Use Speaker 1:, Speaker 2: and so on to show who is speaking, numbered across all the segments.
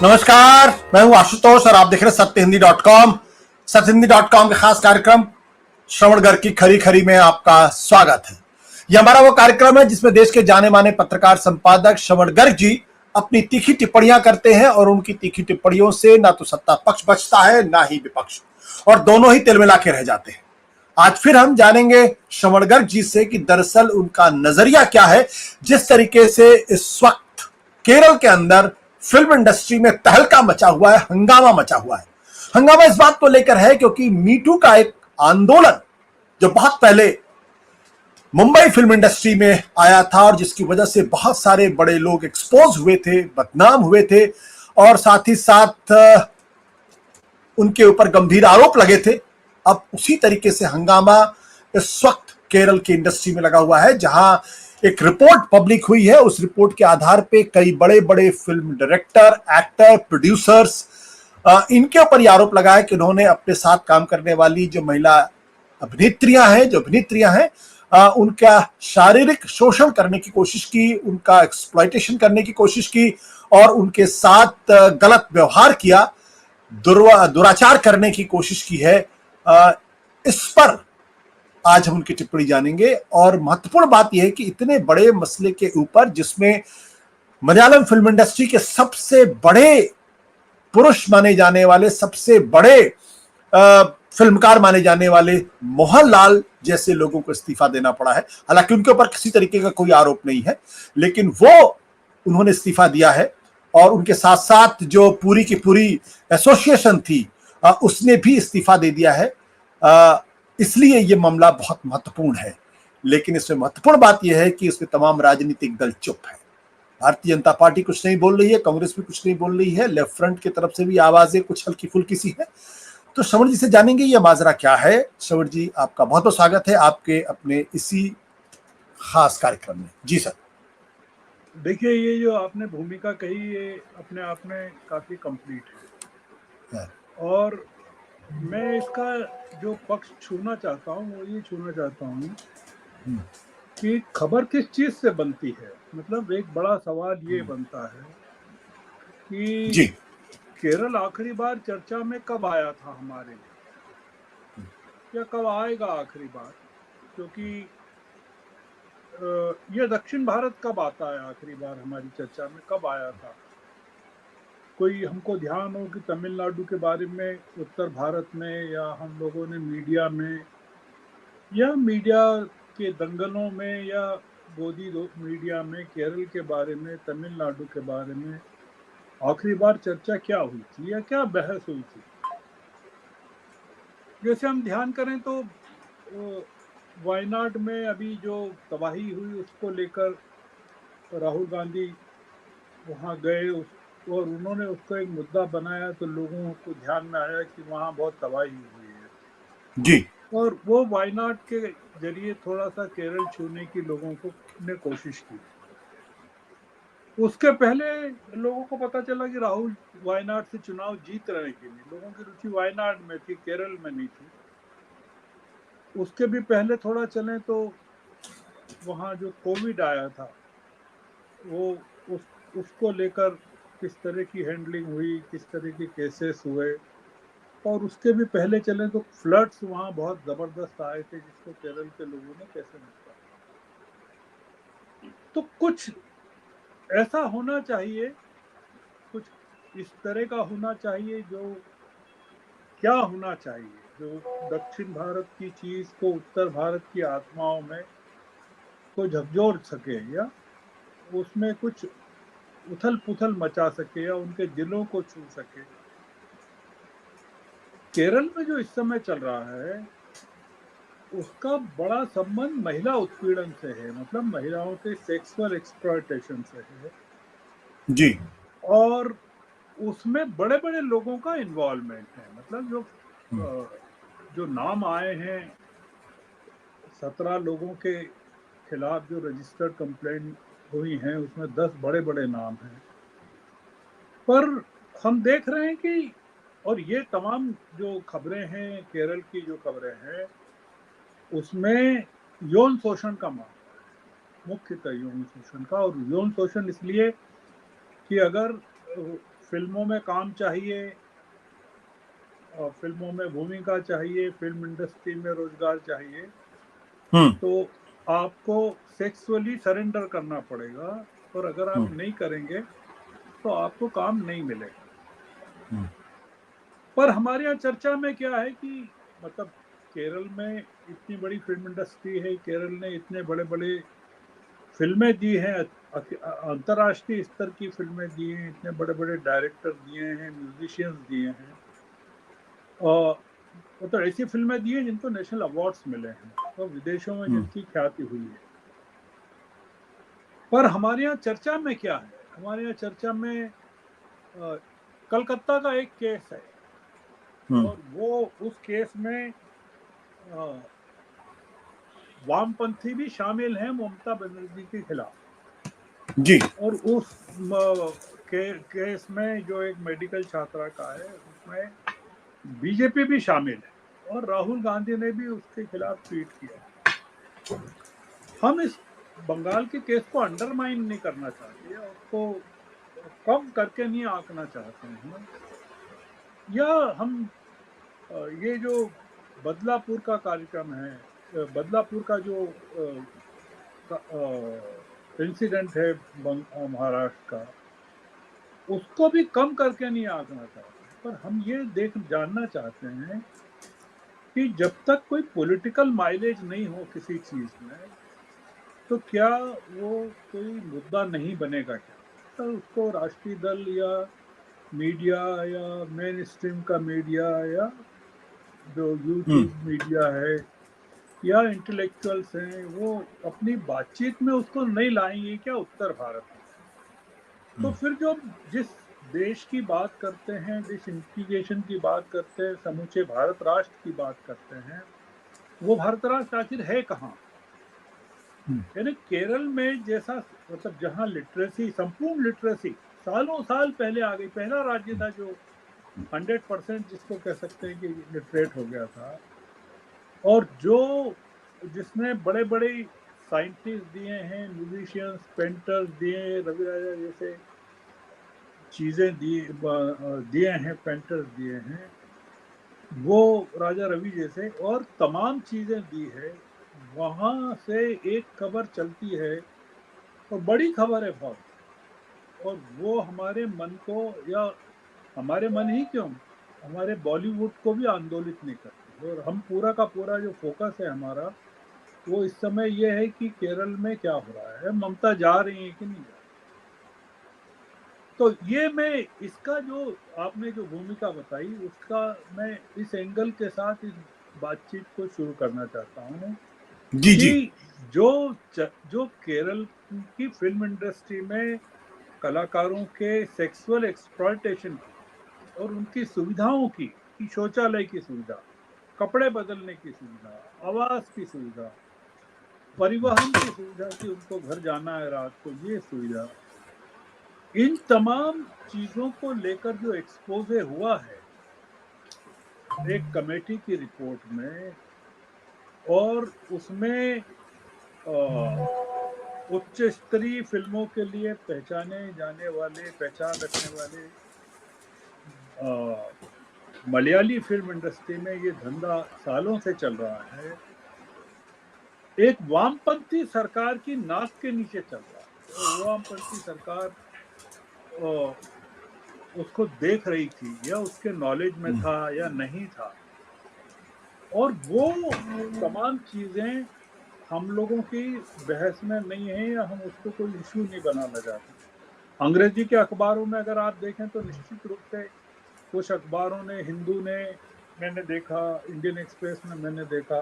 Speaker 1: नमस्कार, मैं हूं आशुतोष और आप देख रहे हैं सत्यहिंदी.com। सत्यहिंदी.com के खास कार्यक्रम श्रवण गर्ग की खरी खरी में आपका स्वागत है। यह हमारा वो कार्यक्रम है जिसमें देश के जाने माने पत्रकार संपादक श्रवण गर्ग जी अपनी तीखी टिप्पणियां करते हैं और उनकी तीखी टिप्पणियों से ना तो सत्ता पक्ष बचता है ना ही विपक्ष, और दोनों ही तिलमिला के रह जाते हैं। आज फिर हम जानेंगे श्रवण गर्ग जी से कि दरअसल उनका नजरिया क्या है। जिस तरीके से इस वक्त केरल के अंदर फिल्म इंडस्ट्री में तहलका मचा हुआ है, हंगामा मचा हुआ है। हंगामा इस बात को लेकर है क्योंकि मीटू का एक आंदोलन जो बहुत पहले मुंबई फिल्म इंडस्ट्री में आया था और जिसकी वजह से बहुत सारे बड़े लोग एक्सपोज हुए थे, बदनाम हुए थे, और साथ ही साथ उनके ऊपर गंभीर आरोप लगे थे। अब उसी तरीके से हंगामा इस वक्त केरल की इंडस्ट्री में लगा हुआ है, जहां एक रिपोर्ट पब्लिक हुई है। उस रिपोर्ट के आधार पे कई बड़े बड़े फिल्म डायरेक्टर, एक्टर, प्रोड्यूसर्स, इनके ऊपर यह आरोप लगा है कि उन्होंने अपने साथ काम करने वाली जो महिला अभिनेत्रियां हैं, उनका शारीरिक शोषण करने की कोशिश की, उनका एक्सप्लॉयटेशन करने की कोशिश की और उनके साथ गलत व्यवहार किया, दुराचार करने की कोशिश की है। इस पर आज हम उनकी टिप्पणी जानेंगे। और महत्वपूर्ण बात यह है कि इतने बड़े मसले के ऊपर, जिसमें मलयालम फिल्म इंडस्ट्री के सबसे बड़े पुरुष माने जाने वाले, सबसे बड़े फिल्मकार माने जाने वाले मोहनलाल जैसे लोगों को इस्तीफा देना पड़ा है। हालांकि उनके ऊपर किसी तरीके का कोई आरोप नहीं है, लेकिन उन्होंने इस्तीफा दिया है। और उनके साथ साथ जो पूरी की पूरी एसोसिएशन थी, उसने भी इस्तीफा दे दिया है। इसलिए यह मामला बहुत महत्वपूर्ण है। लेकिन इसमें महत्वपूर्ण बात यह है कि इसमें तमाम राजनीतिक दल चुप है। भारतीय जनता पार्टी कुछ नहीं बोल रही है, कांग्रेस भी कुछ नहीं बोल रही है, लेफ्ट फ्रंट की तरफ से भी आवाजें कुछ हल्की फुल्की सी है। तो श्रवण जी से जानेंगे यह माजरा क्या है। श्रवण जी, आपका बहुत बहुत स्वागत है आपके अपने इसी खास कार्यक्रम में। जी सर।
Speaker 2: देखिए, ये जो आपने भूमिका कही, ये अपने आप में काफी कंप्लीट है। और मैं इसका जो पक्ष छूना चाहता हूँ वो ये छूना चाहता हूँ कि खबर किस चीज से बनती है। मतलब एक बड़ा सवाल ये बनता है कि
Speaker 1: जी।
Speaker 2: केरल आखिरी बार चर्चा में कब आया था हमारे लिए, या कब आएगा आखिरी बार, क्योंकि ये दक्षिण भारत कब आता है आखिरी बार हमारी चर्चा में, कब आया था। कोई हमको ध्यान हो कि तमिलनाडु के बारे में उत्तर भारत में, या हम लोगों ने मीडिया में, या मीडिया के दंगलों में, या गोदी मीडिया में केरल के बारे में, तमिलनाडु के बारे में आखिरी बार चर्चा क्या हुई थी या क्या बहस हुई थी। जैसे हम ध्यान करें तो वायनाड में अभी जो तबाही हुई उसको लेकर राहुल गांधी वहां गए, और उन्होंने उसको एक मुद्दा बनाया, तो लोगों को ध्यान में आया कि वहां बहुत तबाही हुई है।
Speaker 1: जी।
Speaker 2: और वो वायनाड के जरिए थोड़ा सा केरल छूने की लोगों को ने कोशिश की। उसके पहले लोगों को पता चला कि राहुल वायनाड से चुनाव जीत रहे हैं कि नहीं। लोगों की रुचि वायनाड में थी, केरल में नहीं थी। उसके भी पहले थोड़ा चलें तो वहाँ जो कोविड आया था, वो उसको लेकर किस तरह की हैंडलिंग हुई, किस तरह के केसेस हुए। और उसके भी पहले चलें तो फ्लड्स वहाँ बहुत जबरदस्त आए थे, जिसको केरल के लोगों ने कैसे निपटा। तो कुछ ऐसा होना चाहिए, कुछ इस तरह का होना चाहिए, जो क्या होना चाहिए, जो दक्षिण भारत की चीज को उत्तर भारत की आत्माओं में को झकझोर सके, या उसमें कुछ उथल पुथल मचा सके, या उनके दिलों को छू सके। केरल में जो इस समय चल रहा है उसका बड़ा संबंध महिला उत्पीड़न से है, मतलब महिलाओं के सेक्सुअल एक्सप्लॉयटेशन से है।
Speaker 1: जी।
Speaker 2: और उसमें बड़े बड़े लोगों का इन्वॉल्वमेंट है। मतलब जो नाम आए हैं, 17 लोगों के खिलाफ जो रजिस्टर्ड कंप्लेंट हुई हैं, उसमें 10 बड़े बड़े नाम हैं। पर हम देख रहे हैं कि, और ये तमाम जो खबरें हैं, केरल की जो खबरें हैं, उसमें यौन शोषण का मामला है, मुख्यतः यौन शोषण का। और यौन शोषण इसलिए कि अगर फिल्मों में काम चाहिए, और फिल्मों में भूमिका चाहिए, फिल्म इंडस्ट्री में रोजगार चाहिए,
Speaker 1: हम्म।
Speaker 2: तो आपको सेक्सुअली सरेंडर करना पड़ेगा, और अगर आप
Speaker 1: हम्म।
Speaker 2: नहीं करेंगे तो आपको काम नहीं मिलेगा।
Speaker 1: हम्म।
Speaker 2: पर हमारे यहाँ चर्चा में क्या है कि मतलब केरल में इतनी बड़ी फिल्म इंडस्ट्री है, केरल ने इतने बड़े बड़े फिल्में दी हैं, अंतर्राष्ट्रीय स्तर की फिल्में दी हैं, इतने बड़े बड़े डायरेक्टर दिए हैं, म्यूजिशियंस दिए हैं, और मतलब ऐसी फिल्में दी हैं जिनको नेशनल अवार्ड्स मिले हैं और विदेशों में
Speaker 1: हम्म।
Speaker 2: जिनकी ख्याति हुई है। पर हमारे यहाँ चर्चा में क्या है, हमारे यहाँ चर्चा में कलकत्ता का एक केस है,
Speaker 1: हम्म।
Speaker 2: और वो उस केस में अ, वामपंथी भी शामिल हैं ममता बनर्जी के खिलाफ।
Speaker 1: जी।
Speaker 2: और उस केस में जो एक मेडिकल छात्रा का है, उसमें बीजेपी भी शामिल है, और राहुल गांधी ने भी उसके खिलाफ ट्वीट किया। हम इस बंगाल के केस को अंडरमाइन नहीं करना चाहते, या उसको कम करके नहीं आंकना चाहते हैं, या हम ये जो बदलापुर का कार्यक्रम है, बदलापुर का जो इंसिडेंट है महाराष्ट्र का, उसको भी कम करके नहीं आंकना चाहते। पर हम ये देख जानना चाहते हैं कि जब तक कोई पॉलिटिकल माइलेज नहीं हो किसी चीज में, तो क्या वो कोई मुद्दा नहीं बनेगा क्या? तो उसको राष्ट्रीय दल या मीडिया या मेन स्ट्रीम का मीडिया या जो
Speaker 1: हम्म।
Speaker 2: यूट्यूब मीडिया है या इंटेलेक्चुअल्स हैं, वो अपनी बातचीत में उसको नहीं लाएंगे क्या उत्तर भारत में? तो फिर जो जिस देश की बात करते हैं, जिस इंटीग्रेशन की बात करते हैं, समूचे भारत राष्ट्र की बात करते हैं, वो भारत राष्ट्र आखिर है कहाँ?
Speaker 1: हम्म।
Speaker 2: यानी केरल में जैसा, मतलब जहाँ लिटरेसी, संपूर्ण लिटरेसी सालों साल पहले आ गई, पहला राज्य था जो 100% जिसको कह सकते हैं कि लिटरेट हो गया था, और जो जिसने बड़े बड़े साइंटिस्ट दिए हैं, म्यूजिशियंस, पेंटर्स दिए हैं, रवि राजा जैसे चीजें दिए हैं, पेंटर्स दिए हैं, वो राजा रवि जैसे, और तमाम चीजें दी है। वहां से एक खबर चलती है, और बड़ी खबर है बहुत, और वो हमारे मन को, या हमारे मन ही क्यों, हमारे बॉलीवुड को भी आंदोलित नहीं करती। और हम पूरा का पूरा जो फोकस है हमारा, वो इस समय ये है कि केरल में क्या हो रहा है, ममता जा रही है कि नहीं जा रही। तो ये मैं इसका जो आपने जो भूमिका बताई, उसका मैं इस एंगल के साथ इस बातचीत को शुरू करना चाहता हूँ
Speaker 1: जी। जी।
Speaker 2: कि जो केरल की फिल्म इंडस्ट्री में कलाकारों के सेक्सुअल एक्सप्लॉयटेशन की, और उनकी सुविधाओं की शौचालय की सुविधा, कपड़े बदलने की सुविधा, आवास की सुविधा, परिवहन की सुविधा कि उनको घर जाना है रात को, ये सुविधा, इन तमाम चीजों को लेकर जो एक्सपोजे हुआ है एक कमेटी की रिपोर्ट में, और उसमें उच्च स्तरीय फिल्मों के लिए पहचाने जाने वाले, पहचान रखने वाले अ, मलयाली फिल्म इंडस्ट्री में ये धंधा सालों से चल रहा है, एक वामपंथी सरकार की नाक के नीचे चल रहा है, और वो वामपंथी सरकार अ, उसको देख रही थी, या उसके नॉलेज में था या नहीं था, और वो तमाम चीजें हम लोगों की बहस में नहीं है, या हम उसको कोई इशू नहीं बनाना चाहते। अंग्रेजी के अखबारों में अगर आप देखें तो निश्चित रूप से कुछ अखबारों ने, हिंदू ने मैंने देखा, इंडियन एक्सप्रेस में मैंने देखा,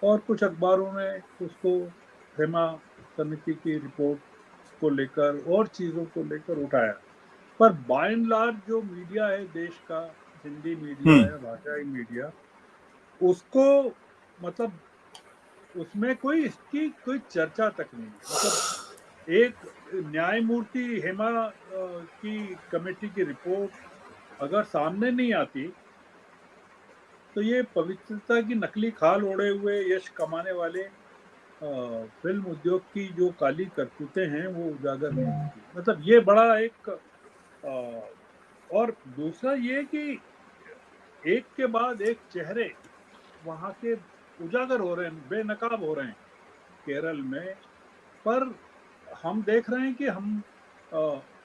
Speaker 2: और कुछ अखबारों ने उसको हेमा समिति की रिपोर्ट को लेकर और चीजों को लेकर उठाया। पर बाय एंड लार्ज जो मीडिया है देश का, हिंदी मीडिया
Speaker 1: हम्म।
Speaker 2: या भाषाई मीडिया, उसको मतलब उसमें कोई इसकी कोई चर्चा तक नहीं है। मतलब एक न्यायमूर्ति हेमा की कमेटी की रिपोर्ट अगर सामने नहीं आती, तो ये पवित्रता की नकली खाल ओढ़े हुए यश कमाने वाले फिल्म उद्योग की जो काली करतूतें हैं वो उजागर नहीं होती। मतलब ये बड़ा एक और दूसरा ये कि एक के बाद एक चेहरे वहाँ के उजागर हो रहे हैं, बेनकाब हो रहे हैं केरल में। पर हम देख रहे हैं कि हम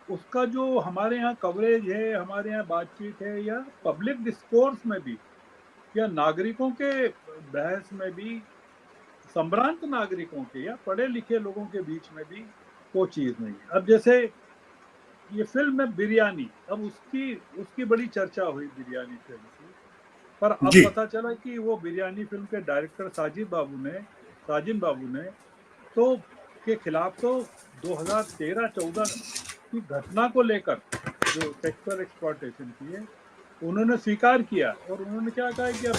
Speaker 2: उसका जो हमारे यहाँ कवरेज है, हमारे यहाँ बातचीत है, या पब्लिक डिस्कोर्स में भी, या नागरिकों के बहस में भी, संभ्रांत नागरिकों के या पढ़े लिखे लोगों के बीच में भी वो चीज नहीं है। अब जैसे ये फिल्म है बिरयानी, अब उसकी उसकी बड़ी चर्चा हुई बिरयानी फिल्म की। पर अब
Speaker 1: जी।
Speaker 2: पता चला कि वो बिरयानी फिल्म के डायरेक्टर साजिद बाबू ने तो के खिलाफ तो 2013-14 की घटना को लेकर जो सेक्सुअल एक्सप्लॉयटेशन की है, उन्होंने स्वीकार किया और उन्होंने क्या कहा कि अब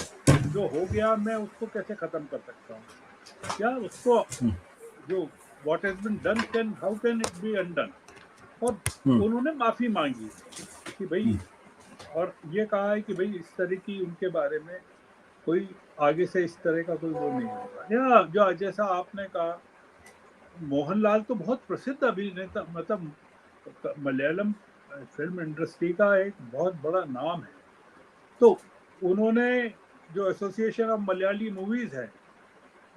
Speaker 2: जो हो गया मैं उसको कैसे खत्म कर सकता हूँ, क्या उसको जो what has been done can how can it be undone. और
Speaker 1: हम्म।
Speaker 2: उन्होंने माफी मांगी कि भाई, और ये कहा है कि भाई इस तरह की उनके बारे में कोई आगे से इस तरह का कोई वो नहीं होगा। या जो जैसा आपने कहा, मोहनलाल तो बहुत प्रसिद्ध अभिनेता, मतलब मलयालम फिल्म इंडस्ट्री का एक बहुत बड़ा नाम है। तो उन्होंने जो एसोसिएशन ऑफ मलयाली मूवीज है,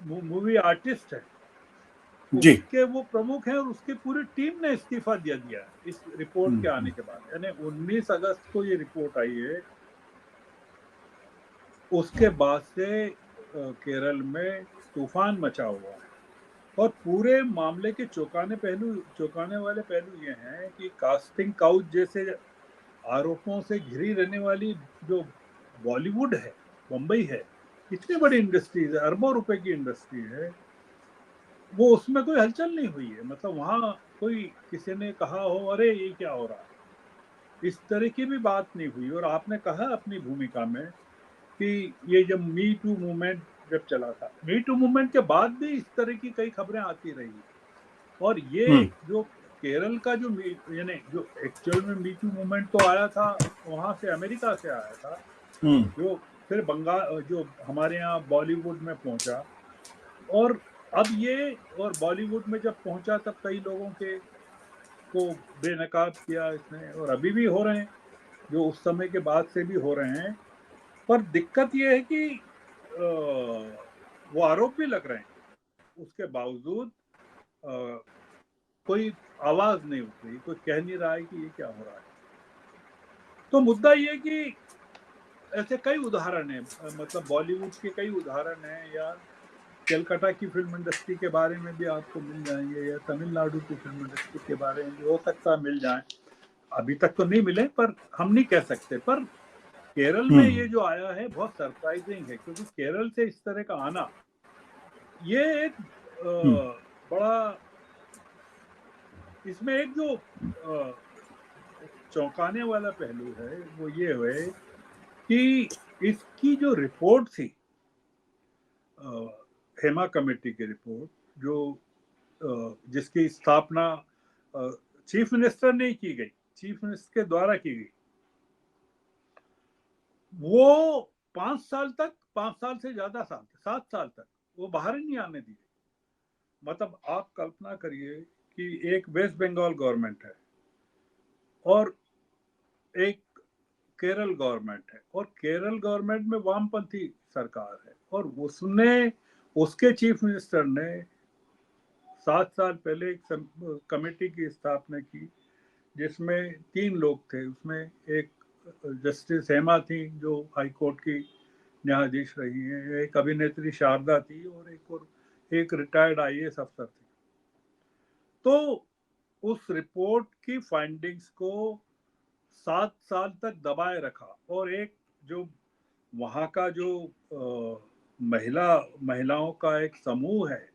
Speaker 2: मूवी आर्टिस्ट है,
Speaker 1: जी।
Speaker 2: उसके वो प्रमुख हैं और उसकी पूरी टीम ने इस्तीफा दे दिया है इस रिपोर्ट के आने के बाद। यानी 19 अगस्त को ये रिपोर्ट आई है, उसके बाद से केरल में तूफान मचा हुआ है। और पूरे मामले के चौंकाने वाले पहलू ये हैं कि कास्टिंग काउच जैसे आरोपों से घिरी रहने वाली जो बॉलीवुड है, मुंबई है, इतनी बड़ी इंडस्ट्रीज है, अरबों रुपए की इंडस्ट्री है, वो उसमें कोई हलचल नहीं हुई है। मतलब वहां कोई किसी ने कहा हो अरे ये क्या हो रहा है, इस तरह की भी बात नहीं हुई। और आपने कहा अपनी भूमिका में कि ये जब मी टू मूवमेंट जब चला था, मी टू मूवमेंट के बाद भी इस तरह की कई खबरें आती रही। और ये
Speaker 1: हम्म।
Speaker 2: जो केरल का जो यानी जो एक्चुअल में मी टू मूवमेंट तो आया था वहां से, अमेरिका से आया था,
Speaker 1: हम्म।
Speaker 2: जो फिर बंगाल, जो हमारे यहाँ बॉलीवुड में पहुंचा। और अब ये, और बॉलीवुड में जब पहुंचा तब कई लोगों के को बेनकाब किया इसने, और अभी भी हो रहे हैं, जो उस समय के बाद से भी हो रहे हैं। पर दिक्कत ये है कि वो आरोप भी लग रहे हैं, उसके बावजूद कोई आवाज नहीं उठ रही, कोई कह नहीं रहा है कि ये क्या हो रहा है। तो मुद्दा ये कि ऐसे कई उदाहरण हैं, मतलब बॉलीवुड के कई उदाहरण हैं, या कलकत्ता की फिल्म इंडस्ट्री के बारे में भी आपको मिल जाएंगे, या तमिलनाडु की फिल्म इंडस्ट्री के बारे में भी हो सकता है मिल जाए। अभी तक तो नहीं मिले, पर हम नहीं कह सकते। पर केरल में ये जो आया है बहुत सरप्राइजिंग है, क्योंकि केरल से इस तरह का आना, ये एक बड़ा, इसमें एक जो चौंकाने वाला पहलू है वो ये है कि इसकी जो रिपोर्ट थी, हेमा कमेटी की रिपोर्ट, जो जिसकी स्थापना चीफ मिनिस्टर ने की गई, चीफ मिनिस्टर के द्वारा की गई, वो 5 साल तक, 5 साल से ज्यादा साल, 7 साल तक वो बाहर ही नहीं आने दी गई। मतलब आप कल्पना करिए कि एक वेस्ट बंगाल गवर्नमेंट है और एक केरल गवर्नमेंट है, और केरल गवर्नमेंट में वामपंथी सरकार है, और उसने, उसके चीफ मिनिस्टर ने 7 साल पहले एक कमेटी की स्थापना की, जिसमें 3 लोग थे। उसमें एक जस्टिस हेमा थी जो हाई कोर्ट की न्यायाधीश रही हैं, एक अभिनेत्री शारदा थी, और एक रिटायर्ड आईएएस अफसर थी। तो उस रिपोर्ट की फाइंडिंग्स को 7 साल तक दबाए रखा, और एक जो वहाँ का जो महिलाओं का एक समूह है,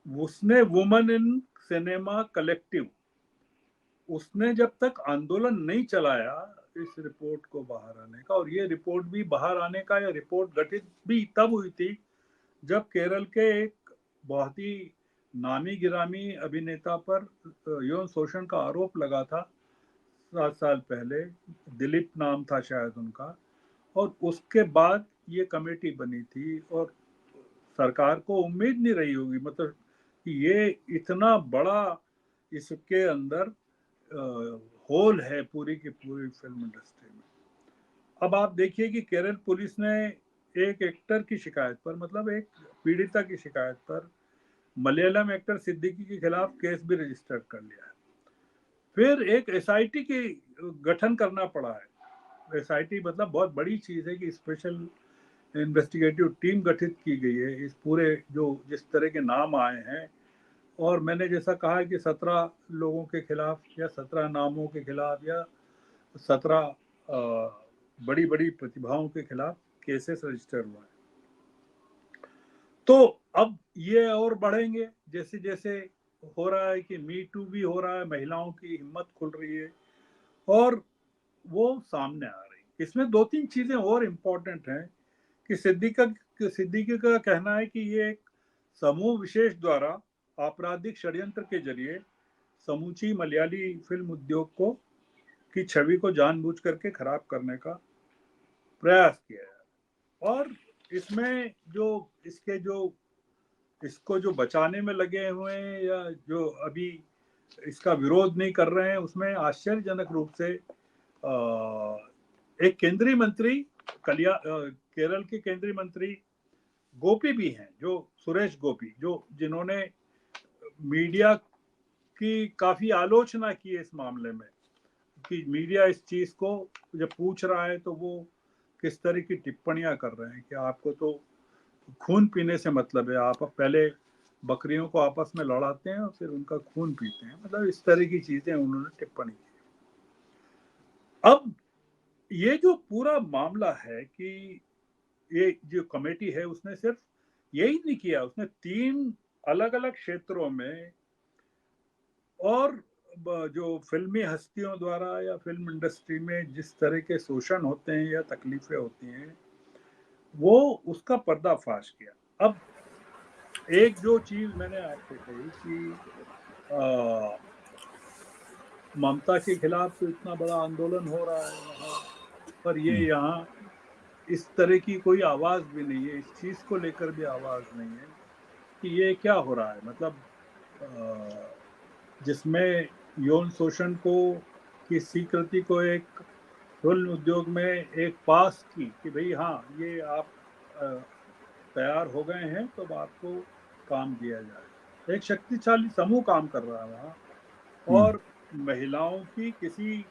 Speaker 2: उसने वुमेन इन सिनेमा कलेक्टिव, उसने जब तक आंदोलन नहीं चलाया इस रिपोर्ट को बाहर आने का, और ये रिपोर्ट भी बाहर आने का, या रिपोर्ट गठित भी तब हुई थी जब केरल के एक बहुत ही नामी गिरामी अभिनेता पर यौन शोषण का आरोप लगा था 7 साल पहले, दिलीप नाम था शायद उनका। और उसके बाद ये कमेटी बनी थी, और सरकार को उम्मीद नहीं रही होगी, मतलब कि ये इतना बड़ा इसके अंदर होल है पूरी की पूरी फिल्म इंडस्ट्री में। अब आप देखिए कि केरल पुलिस ने एक एक्टर की शिकायत पर, मतलब एक पीड़िता की शिकायत पर, मलयालम एक्टर सिद्दीकी के खिलाफ केस भी रजिस्टर कर लिया है। फिर एक एसआईटी की गठन करना पड़ा है। एसआईटी मतलब बहुत बड़ी चीज है कि स्पेशल इन्वेस्टिगेटिव टीम गठित की गई है इस पूरे जो जिस तरह के नाम आए हैं। और मैंने जैसा कहा है कि 17 लोगों के खिलाफ या 17 नामों के खिलाफ या 17 बड़ी बड़ी प्रतिभाओं के खिलाफ केसेस रजिस्टर हुआ है। तो अब ये और बढ़ेंगे जैसे जैसे हो रहा है कि मी टू भी हो रहा है, महिलाओं की हिम्मत खुल रही है और वो सामने आ रही है। इसमें दो तीन चीजें और इम्पोर्टेंट हैं कि सिद्दीकी का कहना है कि ये एक समूह विशेष द्वारा आपराधिक षड्यंत्र के जरिए समूची मलयाली फिल्म उद्योग को की छवि को जानबूझ करके खराब करने का प्रयास किया है। और इसमें जो इसके जो इसको जो बचाने में लगे हुए हैं या जो अभी इसका विरोध नहीं कर रहे हैं, उसमें आश्चर्यजनक रूप से एक केंद्रीय मंत्री केरल के केंद्रीय मंत्री गोपी भी हैं, जो सुरेश गोपी, जो जिन्होंने मीडिया की काफी आलोचना की है इस मामले में कि मीडिया इस चीज को जब पूछ रहा है तो वो किस तरह की टिप्पणियां कर रहे हैं कि आपको तो खून पीने से मतलब है, आप पहले बकरियों को आपस में लड़ाते हैं और फिर उनका खून पीते हैं, मतलब इस तरह की चीजें उन्होंने टिप्पणी की। अब ये जो पूरा मामला है कि ये जो कमेटी है उसने सिर्फ यही नहीं किया, उसने 3 अलग अलग क्षेत्रों में और जो फिल्मी हस्तियों द्वारा या फिल्म इंडस्ट्री में जिस तरह के शोषण होते हैं या तकलीफें होती हैं वो उसका पर्दाफाश किया। अब एक जो चीज मैंने आपसे कही कि ममता के खिलाफ तो इतना बड़ा आंदोलन हो रहा है वहाँ पर, ये यहाँ इस तरह की कोई आवाज भी नहीं है, इस चीज को लेकर भी आवाज नहीं है कि ये क्या हो रहा है। मतलब जिसमें यौन शोषण को की स्वीकृति को एक फिल्म उद्योग में एक पास की कि भाई हाँ ये आप तैयार हो गए हैं तो आपको काम दिया जाए। एक शक्तिशाली समूह काम कर रहा है वहाँ और महिलाओं की किसी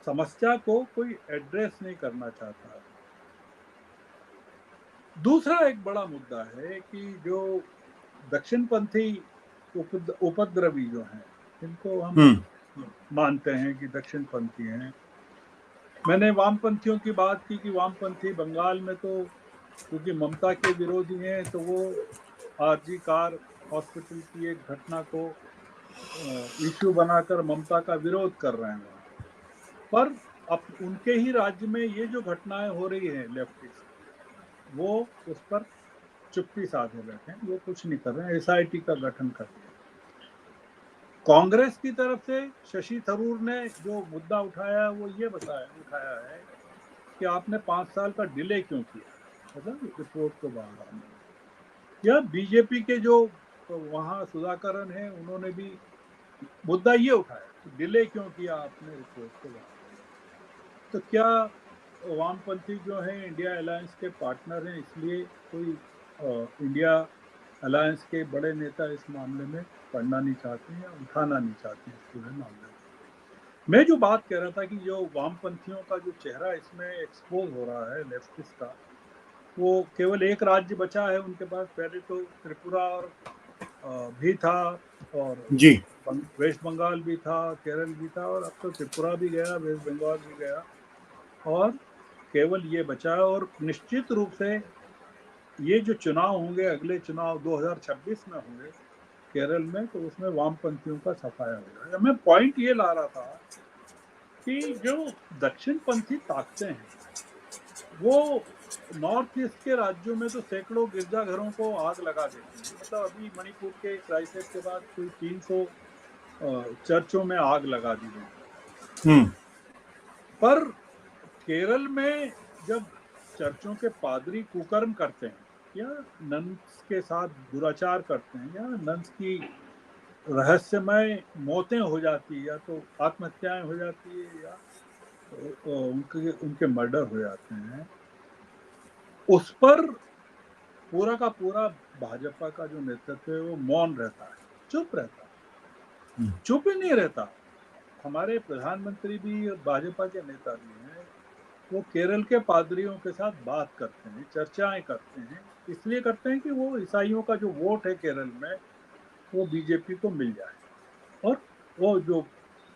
Speaker 2: समस्या को कोई एड्रेस नहीं करना चाहता है। दूसरा एक बड़ा मुद्दा है कि जो दक्षिणपंथी उपद्रवी जो हैं, जिनको हम मानते हैं कि दक्षिणपंथी हैं। मैंने वामपंथियों की बात की कि वामपंथी बंगाल में तो क्योंकि ममता के विरोधी हैं तो वो आरजी कार हॉस्पिटल की एक घटना को इश्यू बनाकर ममता का विरोध कर रहे हैं। पर अब उनके ही राज्य में ये जो घटनाएं हो रही हैं लेफ्टिस्ट, वो उस पर चुप्पी साधे बैठे हैं, वो कुछ नहीं कर रहे हैं। एसआईटी का गठन कर दिया। कांग्रेस की तरफ से शशि थरूर ने जो मुद्दा उठाया वो ये उठाया है कि आपने 5 साल का डिले क्यों किया, मतलब रिपोर्ट को बाहर आने में। या बीजेपी के जो वहाँ सुधाकरन है उन्होंने भी मुद्दा ये उठाया कि डिले क्यों किया आपने रिपोर्ट को बाहर। तो क्या वामपंथी जो है इंडिया अलायंस के पार्टनर हैं इसलिए कोई इंडिया अलायंस के बड़े नेता इस मामले में पढ़ना नहीं चाहते हैं या उठाना नहीं चाहते हैं इस पूरे मामले में। मैं जो बात कह रहा था कि जो वामपंथियों का जो चेहरा इसमें एक्सपोज हो रहा है लेफ्टिस्ट का, वो केवल एक राज्य बचा है उनके पास। पहले तो त्रिपुरा और भी था और
Speaker 1: जी
Speaker 2: वेस्ट बंगाल भी था, केरल भी था और अब तो त्रिपुरा भी गया, वेस्ट बंगाल भी गया और केवल ये बचा है। और निश्चित रूप से ये जो चुनाव होंगे, अगले चुनाव 2026 में होंगे केरल में, तो उसमें वामपंथियों का सफाया होगा। मैं पॉइंट ये ला रहा था कि जो दक्षिणपंथी ताकतें हैं वो नॉर्थ ईस्ट के राज्यों में तो सैकड़ों गिरजाघरों को आग लगा देती हैं। मतलब अभी मणिपुर के क्राइसिस के बाद कोई 300 चर्चों में आग लगा दी गई। पर केरल में जब चर्चों के पादरी कुकर्म करते हैं या नन्स के साथ दुराचार करते हैं या नन्स की रहस्यमय मौतें हो जाती है, या तो आत्महत्याएं हो जाती है, या उनके उनके मर्डर हो जाते हैं, उस पर पूरा का पूरा भाजपा का जो नेतृत्व है वो मौन रहता है, चुप रहता है, चुप ही नहीं रहता। हमारे प्रधानमंत्री भी और भाजपा के नेता भी हैं, वो केरल के पादरियों के साथ बात करते हैं, चर्चाएं करते हैं, इसलिए करते हैं कि वो ईसाइयों का जो वोट है केरल में वो बीजेपी को मिल जाए। और वो जो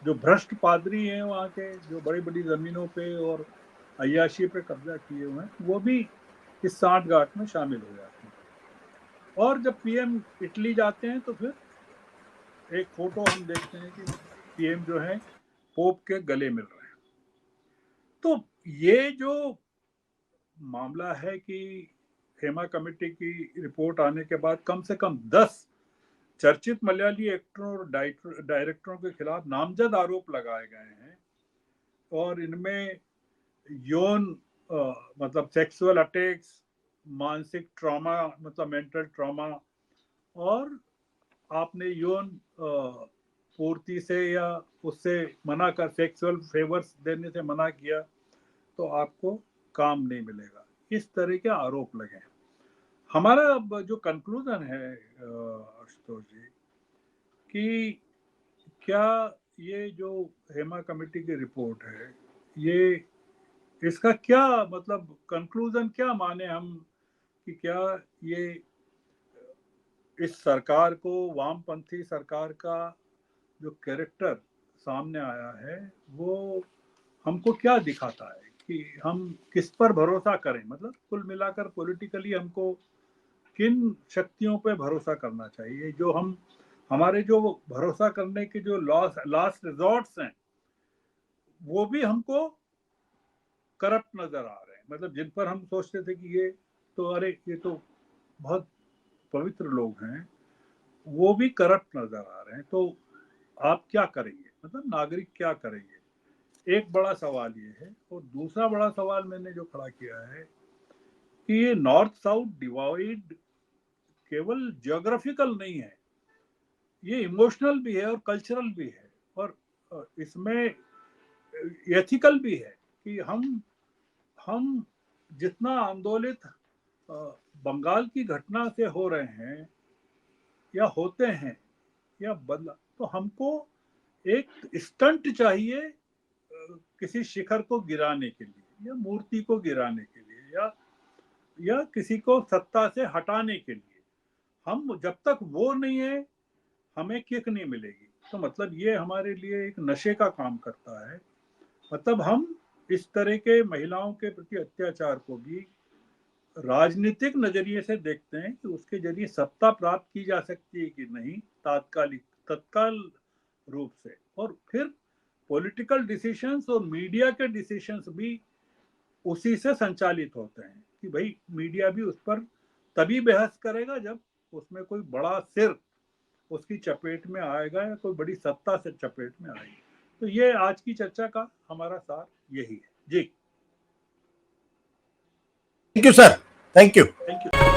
Speaker 2: जो भ्रष्ट पादरी हैं वहाँ के, जो बड़ी बड़ी जमीनों पे और अय्याशी पे कब्जा किए हुए हैं, वो भी इस सांठगांठ में शामिल हो जाते हैं। और जब पीएम इटली जाते हैं तो फिर एक फोटो हम देखते हैं कि पीएम जो है पोप के गले मिल रहे हैं। तो ये जो मामला है कि हेमा कमेटी की रिपोर्ट आने के बाद कम से कम 10 चर्चित मलयाली एक्टरों और डायरेक्टरों के खिलाफ नामजद आरोप लगाए गए हैं, और इनमें यौन मतलब सेक्सुअल अटैक्स, मानसिक ट्रॉमा मतलब मेंटल ट्रॉमा, और आपने यौन पूर्ति से या उससे मना कर सेक्सुअल फेवर्स देने से मना किया तो आपको काम नहीं मिलेगा, इस तरह के आरोप लगे हैं। हमारा अब जो कंक्लूजन है आशुतोष जी, कि क्या ये जो हेमा कमेटी की रिपोर्ट है, ये इसका क्या मतलब कंक्लूजन क्या माने हम, कि क्या ये इस सरकार को, वामपंथी सरकार का जो कैरेक्टर सामने आया है वो हमको क्या दिखाता है, कि हम किस पर भरोसा करें, मतलब कुल मिलाकर पॉलिटिकली हमको किन शक्तियों पे भरोसा करना चाहिए, जो हम हमारे जो भरोसा करने के जो लास्ट रिजॉर्ट्स हैं वो भी हमको करप्ट नजर आ रहे हैं। मतलब जिन पर हम सोचते थे कि ये तो, अरे ये तो बहुत पवित्र लोग हैं, वो भी करप्ट नजर आ रहे हैं। तो आप क्या करेंगे, मतलब नागरिक क्या करेंगे, एक बड़ा सवाल ये है। और दूसरा बड़ा सवाल मैंने जो खड़ा किया है कि ये नॉर्थ साउथ डिवाइड केवल ज्योग्राफिकल नहीं है, ये इमोशनल भी है और कल्चरल भी है, और इसमें एथिकल भी है कि हम जितना आंदोलित बंगाल की घटना से हो रहे हैं या होते हैं या बदला, तो हमको एक स्टंट चाहिए किसी शिखर को गिराने के लिए या मूर्ति को गिराने के लिए या किसी को सत्ता से हटाने के लिए। हम जब तक वो नहीं है हमें किक नहीं मिलेगी। तो मतलब ये हमारे लिए एक नशे का काम करता है। मतलब हम इस तरह के महिलाओं के प्रति अत्याचार को भी राजनीतिक नजरिए से देखते हैं कि उसके जरिए सत्ता प्राप्त की जा सकती है कि नहीं, तत्काल रूप से। और फिर पॉलिटिकल डिसीजंस और मीडिया के डिसीजंस भी उसी से संचालित होते हैं कि भाई मीडिया भी उस पर तभी बहस करेगा जब उसमें कोई बड़ा सिर उसकी चपेट में आएगा या कोई बड़ी सत्ता से चपेट में आएगी। तो ये आज की चर्चा का हमारा सार यही है जी।
Speaker 1: Thank you sir, thank you.
Speaker 2: Thank you.